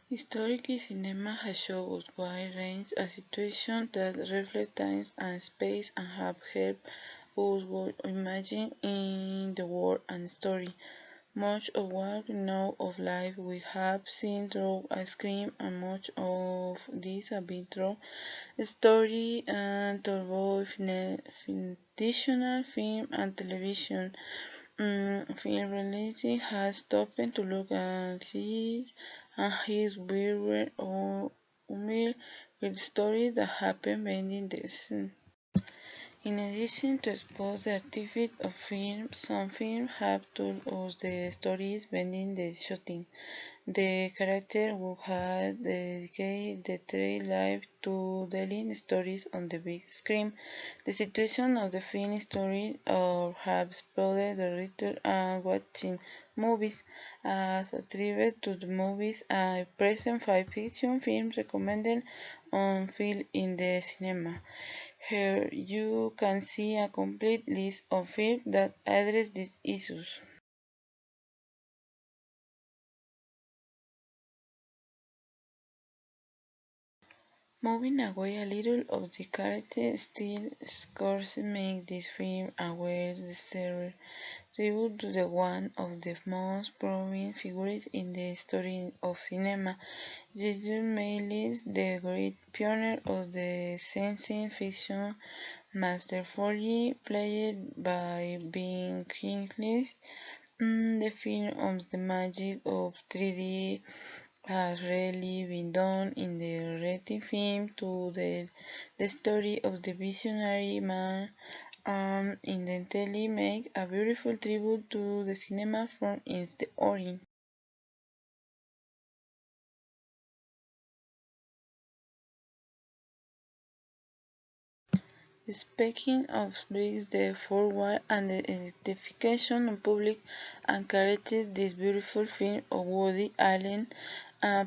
Historically, cinema has shown us wide range of situations that reflect time and space and have helped us imagine in the world and story. Much of what we know of life we have seen through a screen, and much of this has been through story and told by fictional film and television. Film reality has stopped to look at his and his weird or unreal with stories that happen behind the scenes. In addition to expose the artifact of film, some films have told us the stories behind the shooting. The character who had dedicated their life to telling stories on the big screen. The situation of the film story or have exploded the return and watching movies as a tribute to the movies and present five fiction films recommended on film in the cinema. Here you can see a complete list of films that address these issues. Moving away a little of the character still scores make this film a well-deserved tribute to the one of the most prominent figures in the history of cinema, Julius Maylis, the great pioneer of the science fiction masterfully played by Ben Kingsley. The film of the magic of 3D has really been done in the rating film to the story of the visionary man and incidentally make a beautiful tribute to the cinema from its origin. Speaking of bricks, the forward and the identification of public and created this beautiful film of Woody Allen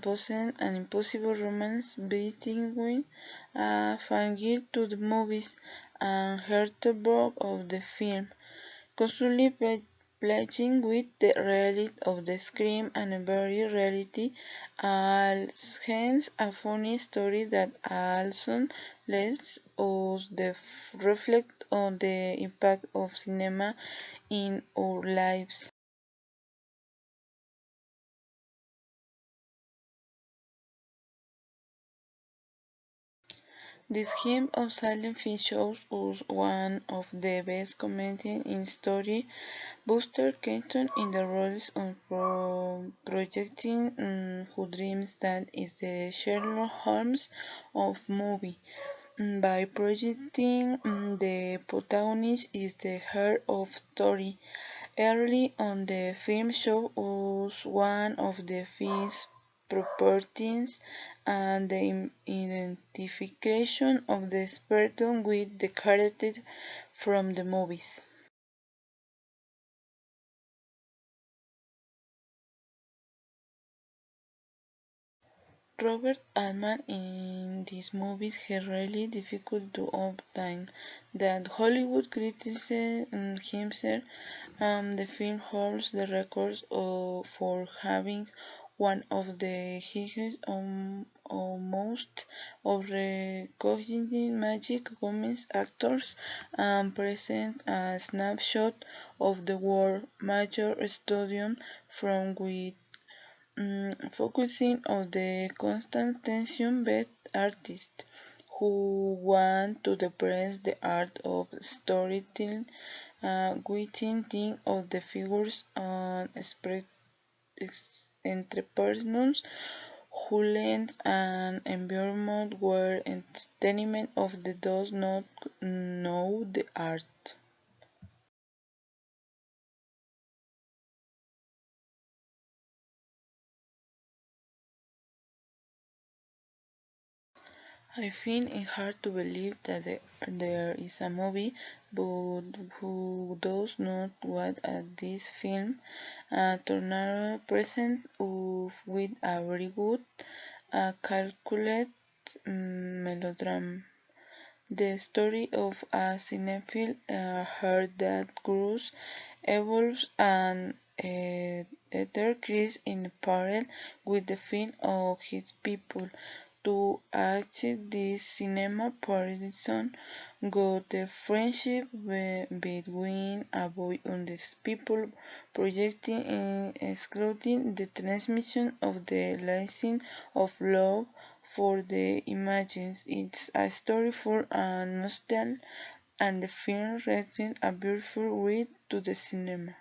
possessing an impossible romance between a fangirl to the movies and heartbreak of the film, constantly playing with the reality of the screen and a very reality, hence a funny story that also lets us reflect on the impact of cinema in our lives. This game of silent film shows us one of the best commenting in story. Buster Keaton in the roles of projecting who dreams that is the Sherlock Holmes of movie. By projecting the protagonist is the heart of story. Early on the film show us one of the film's properties and the identification of the person with the characters from the movies. Robert Altman in these movies had really difficult to obtain that Hollywood criticized himself. The film holds the record for having one of the highest or most of recognized magic moments actors and present a snapshot of the world major studio from which focusing on the constant tension with artists who want to depress the art of storytelling within think of the figures and entrepreneurs who lend an environment where entertainment of the does not know the art. I find it hard to believe that there is a movie, but who does not want at this film a tornado present with a very good, calculated melodrama. The story of a cinephile heart that grows, evolves, and ether Chris in parallel with the film of his people. To achieve this cinema person got the friendship between a boy and his people, projecting and excluding the transmission of the lesson of love for the images. It's a story for a nostalgia, and the film represents a beautiful read to the cinema.